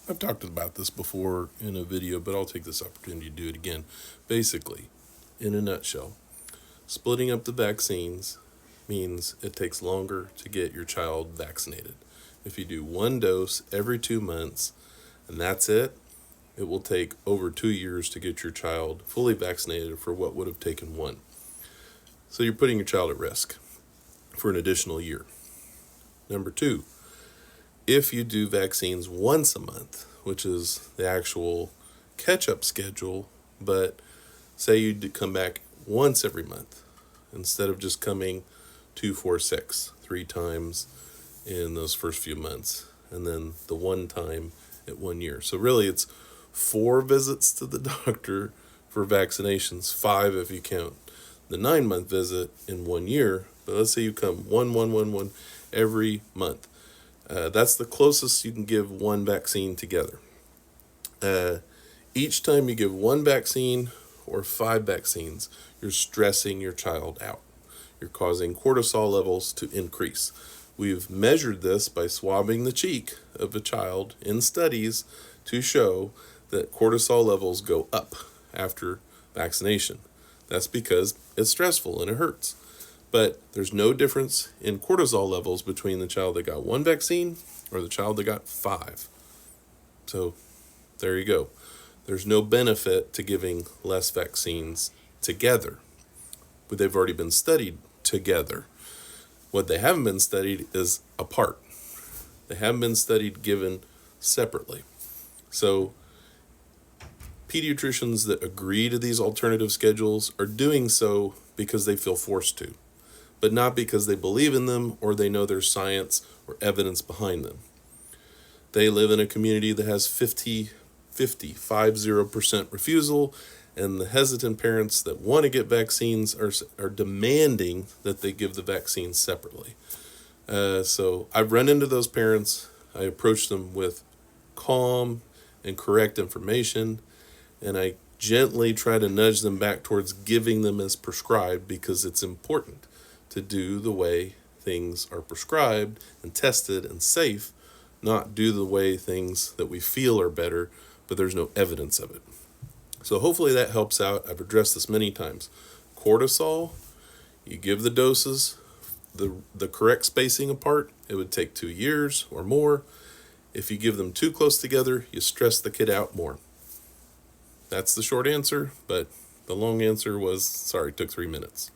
I've talked about this before in a video, but I'll take this opportunity to do it again. Basically, in a nutshell, splitting up the vaccines means it takes longer to get your child vaccinated. If you do one dose every 2 months and that's it, it will take over 2 years to get your child fully vaccinated for what would have taken one. So you're putting your child at risk for an additional year. Number two, if you do vaccines once a month, which is the actual catch-up schedule, but say you come back once every month instead of just coming 2, 4, 6, 3 times in those first few months, and then the one time at 1 year. So really it's 4 visits to the doctor for vaccinations, 5 if you count the 9-month visit in 1 year. But let's say you come one every month. That's the closest you can give one vaccine together. Each time you give one vaccine or 5 vaccines, you're stressing your child out. You're causing cortisol levels to increase. We've measured this by swabbing the cheek of a child in studies to show that cortisol levels go up after vaccination. That's because it's stressful and it hurts. But there's no difference in cortisol levels between the child that got 1 vaccine or the child that got 5. So there you go. There's no benefit to giving less vaccines together, but they've already been studied together. What they haven't been studied is apart. They haven't been studied given separately. So pediatricians that agree to these alternative schedules are doing so because they feel forced to, but not because they believe in them or they know there's science or evidence behind them. They live in a community that has 50% refusal, and the hesitant parents that want to get vaccines are demanding that they give the vaccines separately. So I've run into those parents. I approach them with calm and correct information, and I gently try to nudge them back towards giving them as prescribed, because it's important to do the way things are prescribed and tested and safe, not do the way things that we feel are better, but there's no evidence of it. So hopefully that helps out. I've addressed this many times. Cortisol, you give the doses, the correct spacing apart, it would take 2 years or more. If you give them too close together, you stress the kid out more. That's the short answer, but the long answer was, sorry, it took 3 minutes.